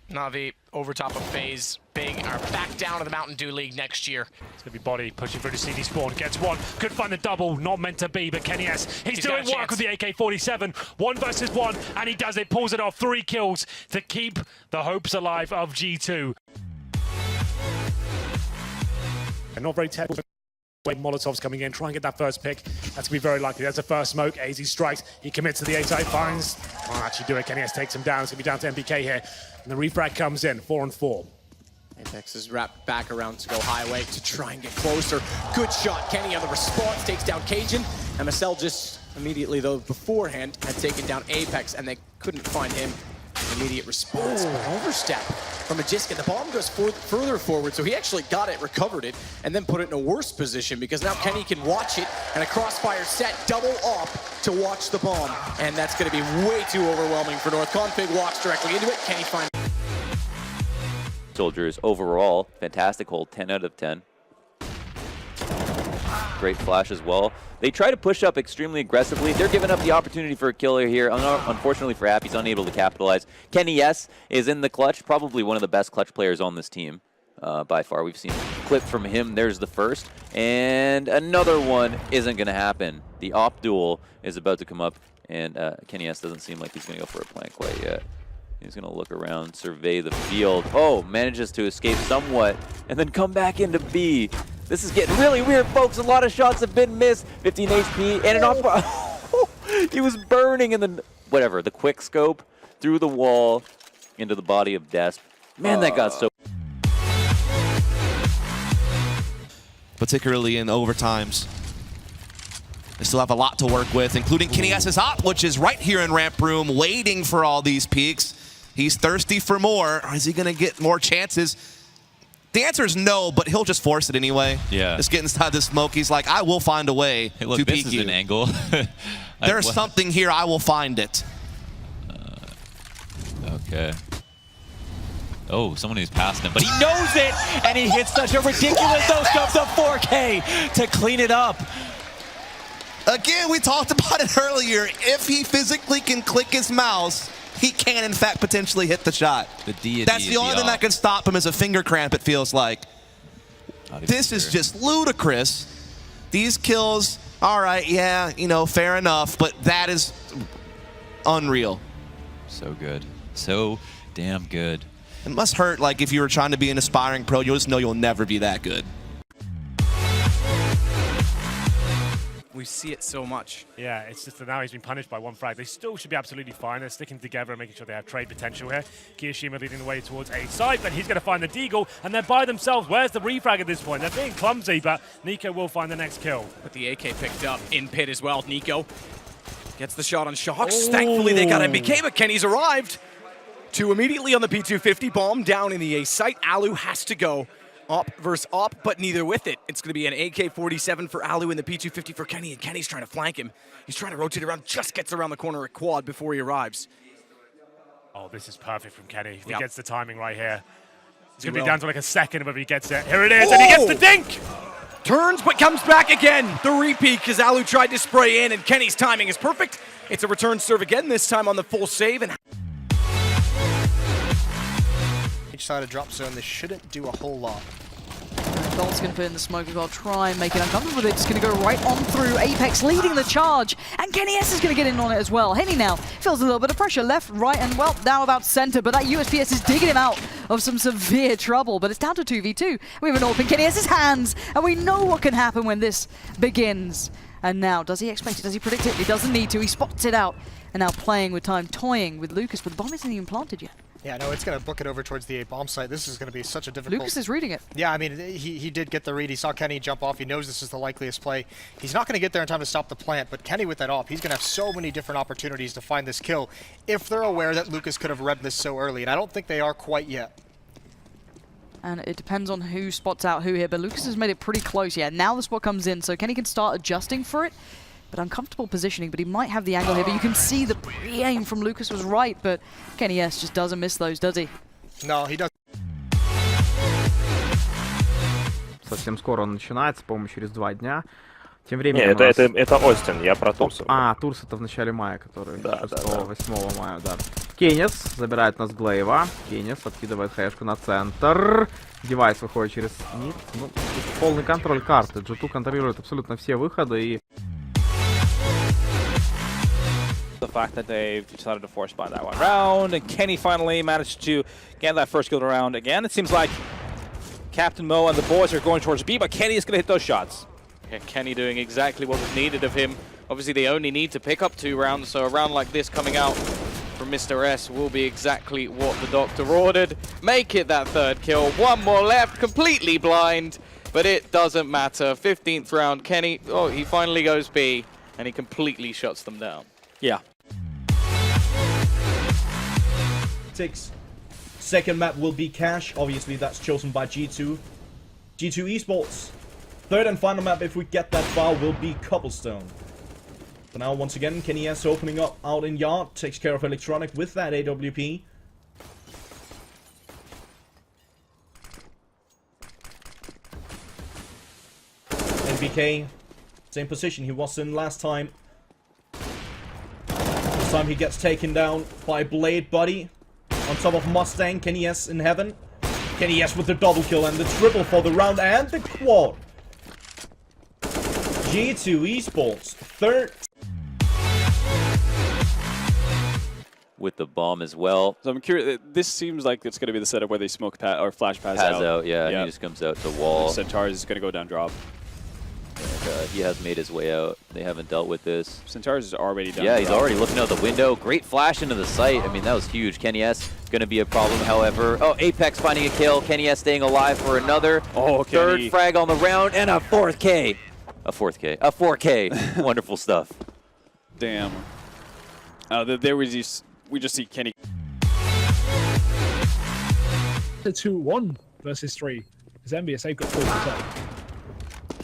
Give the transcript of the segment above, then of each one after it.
Navi over top of FaZe, big are back down to the Mountain Dew League next year. It's going to be Body pushing through the CD spawn, gets one, could find the double, not meant to be, but kennyS, he's doing work with the AK-47, 1 versus 1, and he does it, pulls it off, 3 kills to keep the hopes alive of G2. And not very terrible. Molotov's coming in, try and get that first pick. That's going to be very likely. There's the first smoke. AZ strikes. He commits to the A-side, finds. Oh, actually do it. kennyS takes him down. It's going to be down to MPK here. And the refrag comes in, 4-on-4. Apex is wrapped back around to go highway to try and get closer. Good shot. Kenny on the response takes down Cajun. MSL just immediately, though, beforehand had taken down Apex, and they couldn't find him. Immediate response, but overstep from Magiska. The bomb goes further forward, so he actually got it, recovered it, and then put it in a worse position because now Kenny can watch it, and a crossfire set, double up to watch the bomb. And that's going to be way too overwhelming for North. Config walks directly into it. Kenny finds Soldiers overall, fantastic hold, 10 out of 10. Great flash as well. They try to push up extremely aggressively. They're giving up the opportunity for a killer here. Unfortunately for App, he's unable to capitalize. kennyS is in the clutch, probably one of the best clutch players on this team by far. We've seen a clip from him. There's the first. And another one isn't going to happen. The op duel is about to come up, and kennyS doesn't seem like he's going to go for a plant quite yet. He's going to look around, survey the field. Oh, manages to escape somewhat, and then come back into B. This is getting really weird, folks. A lot of shots have been missed. 15 HP, and an off. He was burning in the, whatever, the quick scope through the wall into the body of Desp. Man, that got so. Particularly in overtimes. They still have a lot to work with, including kennyS's op, which is right here in ramp room, waiting for all these peaks. He's thirsty for more. Is he going to get more chances? The answer is no, but he'll just force it anyway. Yeah. Just get inside the smoke. He's like, I will find a way hey, look, to this peek is you. An angle. There's something here. I will find it. Okay. Oh, someone who's past him, but he knows it, and he hits such a ridiculous no-scope to 4K to clean it up. Again, we talked about it earlier. If he physically can click his mouse, he can, in fact, potentially hit the shot. The deity. That's the only thing that can stop him is a finger cramp, it feels like. This is just ludicrous. These kills, all right, yeah, you know, fair enough, but that is unreal. So good. So damn good. It must hurt, like, if you were trying to be an aspiring pro, you'll just know you'll never be that good. we see it so much. Yeah, it's just that now he's been punished by 1 frag. They still should be absolutely fine. They're sticking together and making sure they have trade potential here. Kiyoshima leading the way towards A side, but he's going to find the Deagle, and they're by themselves. Where's the refrag at this point? They're being clumsy, but Nico will find the next kill. But the AK picked up in pit as well. Nico gets the shot on Shocks. Thankfully, they got MBK, but Kenny's arrived. 2 immediately on the P250. Bomb down in the A site. Alu has to go. Op versus op, but neither with it. It's going to be an AK-47 for Alu and the P250 for Kenny, and Kenny's trying to flank him. He's trying to rotate around, just gets around the corner at quad before he arrives. Oh, this is perfect from Kenny. If he Yep. gets the timing right here. It's going to be down to like a second whether he gets it. Here it is, and he gets the dink! Turns, but comes back again. The repeat, because Alu tried to spray in, and Kenny's timing is perfect. It's a return serve again, this time on the full save. And each side of drop zone, this shouldn't do a whole lot. Dolt's going to put in the smoke as well, try and make it uncomfortable, but it's going to go right on through. Apex leading the charge, and kennyS is going to get in on it as well. Henny now feels a little bit of pressure, left, right, and well, now about center, but that USPS is digging him out of some severe trouble, but it's down to 2v2. We have an AWP in kennyS's hands, and we know what can happen when this begins. And now, does he expect it? Does he predict it? He doesn't need to. He spots it out, and now playing with time, toying with Lucas, but the bomb isn't even planted yet. Yeah, no, it's going to book it over towards the A bomb site. This is going to be such a difficult... Lucas is reading it. Yeah, I mean, he did get the read. He saw Kenny jump off. He knows this is the likeliest play. He's not going to get there in time to stop the plant, but Kenny with that off, he's going to have so many different opportunities to find this kill if they're aware that Lucas could have read this so early, and I don't think they are quite yet. And it depends on who spots out who here, but Lucas has made it pretty close. Yeah, now the spot comes in, so Kenny can start adjusting for it. But uncomfortable positioning, but he might have the angle here. But you can see the pre-aim from Lucas was right, but kennyS just doesn't miss those, does he? No, he doesn't. Совсем скоро он начинается, по-моему, через 2 дня. Тем временем Нет, это Остин, я про Турсов. Турс это в начале мая, который 6-8 мая, да. kennyS забирает нас Глейва. kennyS откидывает хэшку на центр. Девайс выходит через мид. Ну, полный контроль карты. G2 контролирует абсолютно все выходы и... The fact that they've decided to force buy that one round, and Kenny finally managed to get that first kill round again. It seems like Captain Mo and the boys are going towards B, but Kenny is going to hit those shots. Yeah, Kenny doing exactly what was needed of him. Obviously, they only need to pick up 2 rounds, so a round like this coming out from Mr. S will be exactly what the doctor ordered. Make it that 3rd kill. 1 more left, completely blind, but it doesn't matter. 15th round, Kenny, oh, he finally goes B, and he completely shuts them down. Yeah. 6. Second map will be Cash. Obviously, that's chosen by G2. G2 Esports. 3rd and final map, if we get that far, will be Cobblestone. For now, once again, kennyS opening up out in Yard. Takes care of Electronic with that AWP. NBK, same position he was in last time. This time he gets taken down by Blade Buddy. On top of Mustang, kennyS in heaven. kennyS with the double kill and the triple for the round and the quad. G2 Esports, 3rd. With the bomb as well. So I'm curious, this seems like it's going to be the setup where they smoke or flash pass out. Yeah, he just comes out to wall. Centaur is going to go down drop. And, he has made his way out. They haven't dealt with this. Centaur's is already down. Yeah, he's already looking out the window. Great flash into the site. I mean, that was huge. kennyS going to be a problem, however. Oh, Apex finding a kill. kennyS staying alive for another. Oh, 3rd frag on the round and a 4th K. A 4K. Wonderful stuff. Damn. There was just, we just see Kenny. 2-1 versus 3. Because MBS, they've got 4%.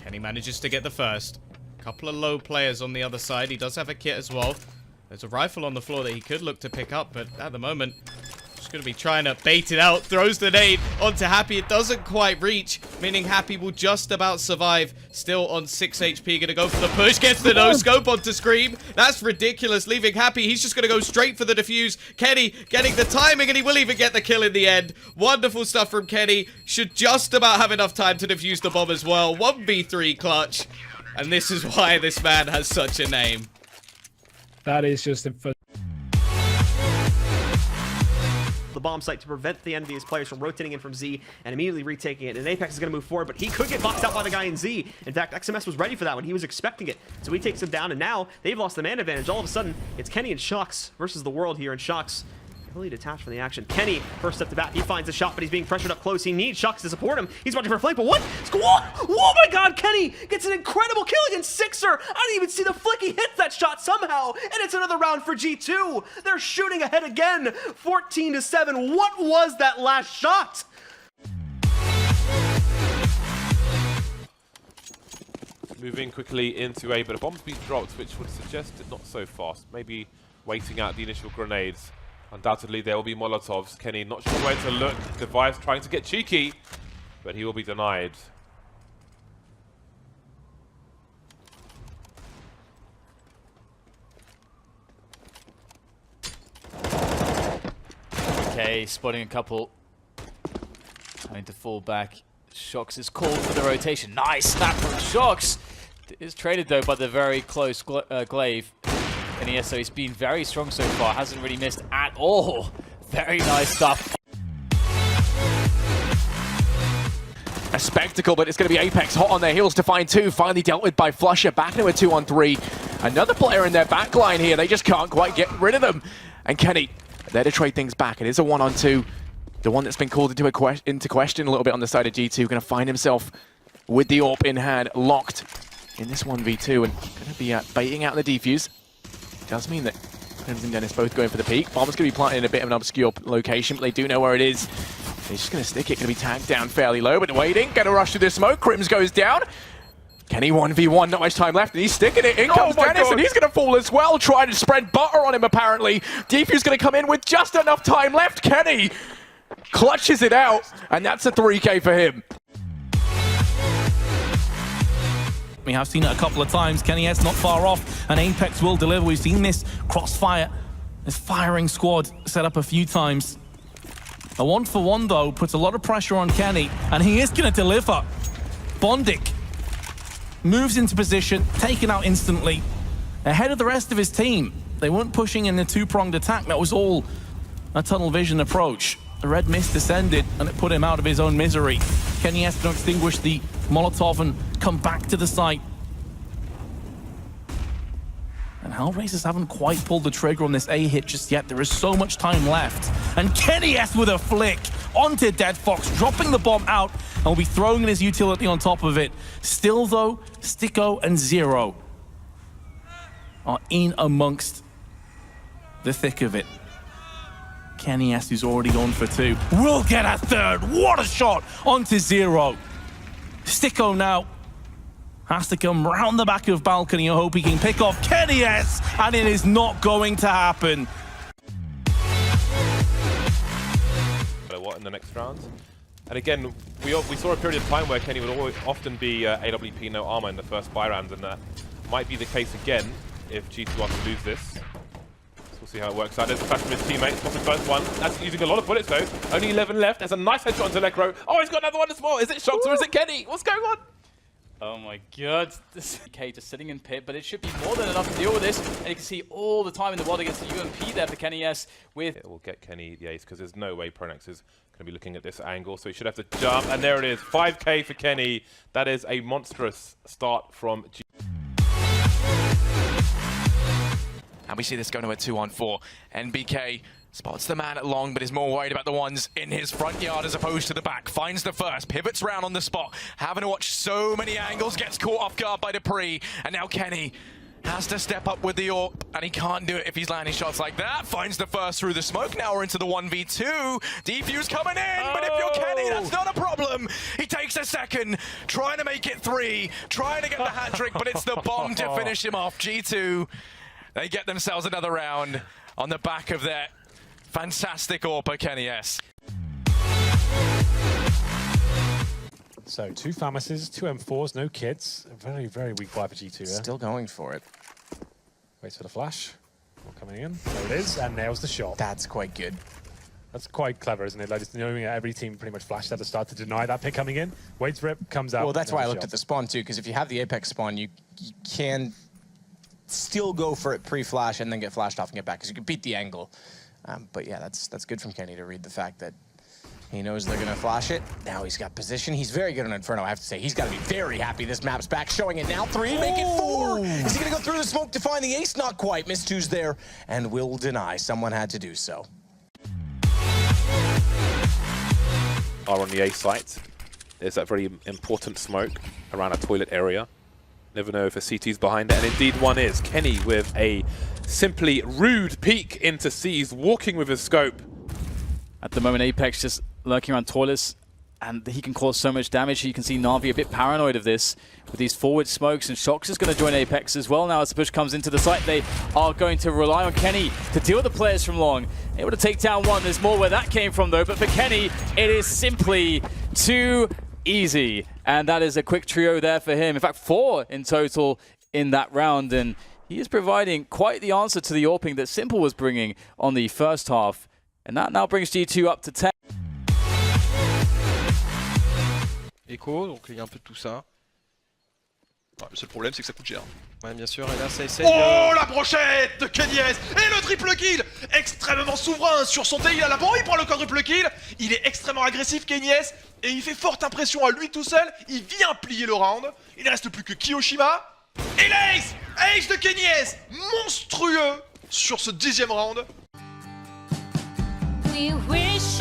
Kenny manages to get the first. Couple of low players on the other side. He does have a kit as well. There's a rifle on the floor that he could look to pick up, but at the moment, just going to be trying to bait it out. Throws the nade onto Happy. It doesn't quite reach, meaning Happy will just about survive. Still on 6 HP. Going to go for the push. Gets the no-scope onto Scream. That's ridiculous. Leaving Happy. He's just going to go straight for the defuse. Kenny getting the timing, and he will even get the kill in the end. Wonderful stuff from Kenny. Should just about have enough time to defuse the bomb as well. 1v3 clutch. And this is why this man has such a name. That is just a... The bomb site to prevent the envious players from rotating in from Z and immediately retaking it. And Apex is going to move forward, but he could get boxed out by the guy in Z. In fact, XMS was ready for that one. He was expecting it. So he takes him down, and now they've lost the man advantage. All of a sudden, it's Kenny and Shocks versus the world here, and Shocks really detached from the action. Kenny, first step to bat, he finds a shot, but he's being pressured up close. He needs Shocks to support him. He's watching for a flank, but what? Oh my god, Kenny gets an incredible kill against Sixer. I didn't even see the flick. He hits that shot somehow, and it's another round for G2. They're shooting ahead again, 14-7. What was that last shot? Moving quickly into A, but a bomb's been dropped, which would suggest it not so fast. Maybe waiting out the initial grenades. Undoubtedly, there will be Molotovs. Kenny not sure where to look. Device trying to get cheeky, but he will be denied. Okay, spotting a couple. Having to fall back. Shocks is called for the rotation. Nice snap from Shocks. It is traded though by the very close Glaive. kennyS, so he's been very strong so far. Hasn't really missed at all. Very nice stuff. A spectacle, but it's going to be Apex hot on their heels to find 2. Finally dealt with by Flusher. Back into a 2-on-3. Another player in their backline here. They just can't quite get rid of them. And Kenny, there to trade things back. It is a 1-on-2. The one that's been called into question a little bit on the side of G2. Going to find himself with the AWP in hand, locked in this 1v2. And going to be baiting out the defuse. Does mean that Crimson Dennis both going for the peak. Bomb's going to be planted in a bit of an obscure location, but they do know where it is. He's just going to stick it, going to be tagged down fairly low, but waiting. Going to rush through the smoke. Crims goes down. Kenny 1v1, not much time left, and he's sticking it. In comes Dennis, and he's going to fall as well. Trying to spread butter on him, apparently. Defuse going to come in with just enough time left. Kenny clutches it out, and that's a 3K for him. We have seen it a couple of times. kennyS not far off, and Apex will deliver. We've seen this crossfire This firing squad set up a few times. A 1-for-1 though puts a lot of pressure on Kenny, and he is going to deliver. Bondic moves into position, taken out instantly, ahead of the rest of his team. They weren't pushing in a two-pronged attack. That was all a tunnel vision approach. The red mist descended, and it put him out of his own misery. kennyS to extinguish the Molotov and come back to the site. And Hellraisers haven't quite pulled the trigger on this A hit just yet. There is so much time left. And kennyS with a flick onto Dead Fox, dropping the bomb out, and will be throwing his utility on top of it. Still though, Sticko and Zero are in amongst the thick of it. kennyS, who's already gone for 2, will get a third. What a shot onto Zero. Sticko now has to come round the back of balcony and hope he can pick off kennyS, and it is not going to happen. What in the next round? And again, we saw a period of time where Kenny would often be AWP no armor in the first buy rounds, and that might be the case again if G2 wants to lose this. So we'll see how it works out. There's a flash from his teammates. What's the first one? That's using a lot of bullets though. Only 11 left. There's a nice headshot onto Necro. Oh, he's got another one as well. Is it Shox or is it Kenny? What's going on? Oh my god. Okay, just sitting in pit, but it should be more than enough to deal with this. And you can see all the time in the world against the UMP there for kennyS with... It will get Kenny the ace because there's no way Pronex is going to be looking at this angle. So he should have to jump. And there it is. 5k for Kenny. That is a monstrous start from G. And we see this going to a 2-on-4. NBK spots the man at long, but is more worried about the ones in his front yard as opposed to the back. Finds the first, pivots round on the spot. Having to watch so many angles, gets caught off guard by Dupree. And now Kenny has to step up with the AWP, and he can't do it if he's landing shots like that. Finds the first through the smoke. Now we're into the 1v2. Defuse coming in, but if you're Kenny, that's not a problem. He takes a second, trying to make it 3, trying to get the hat trick, but it's the bomb to finish him off. G2, they get themselves another round on the back of their fantastic AWP, kennyS. So 2 Famases, 2 M4s, no kids. A very, very weak buy for G2 here. Still going for it. Waits for the flash. Not coming in. There it is, and nails the shot. That's quite good. That's quite clever, isn't it? Like, just knowing every team pretty much flashed at the start to deny that pick coming in. Waits for it, comes out. Well, that's why I looked at the spawn too, because if you have the Apex spawn, you can still go for it pre-flash and then get flashed off and get back, because you can beat the angle. But yeah, that's good from Kenny to read the fact that he knows they're going to flash it. Now he's got position. He's very good on Inferno, I have to say. He's got to be very happy this map's back. Showing it now. 3, make it 4. Is he going to go through the smoke to find the ace? Not quite. Miss 2's there and will deny. Someone had to do so. Are on the A site. There's that very important smoke around a toilet area. Never know if a CT's behind it, and indeed one is. Kenny with a simply rude peek into C's, walking with his scope. At the moment, Apex just lurking around toilets, and he can cause so much damage. You can see Na'Vi a bit paranoid of this with these forward smokes, and Shox is going to join Apex as well now as the push comes into the site. They are going to rely on Kenny to deal with the players from long. Able to take down one. There's more where that came from though, but for Kenny, it is simply too easy. And that is a quick trio there for him. In fact, 4 in total in that round, and he is providing quite the answer to the AWPing that Simple was bringing on the first half. And that now brings G2 up to 10. Echo, donc il y a un peu de tout ça. Ouais, le seul problème, c'est que ça coûte cher. Ouais, bien sûr, et là, ça essaie Oh, la brochette de kennyS et le triple kill. Extrêmement souverain sur son tail, il a la bombe, il prend le quadruple kill. Il est extrêmement agressif, kennyS, et il fait forte impression à lui tout seul. Il vient plier le round. Il ne reste plus que Kiyoshima. Et l'ace! Ace de kennyS, monstrueux sur ce 10e round. We wish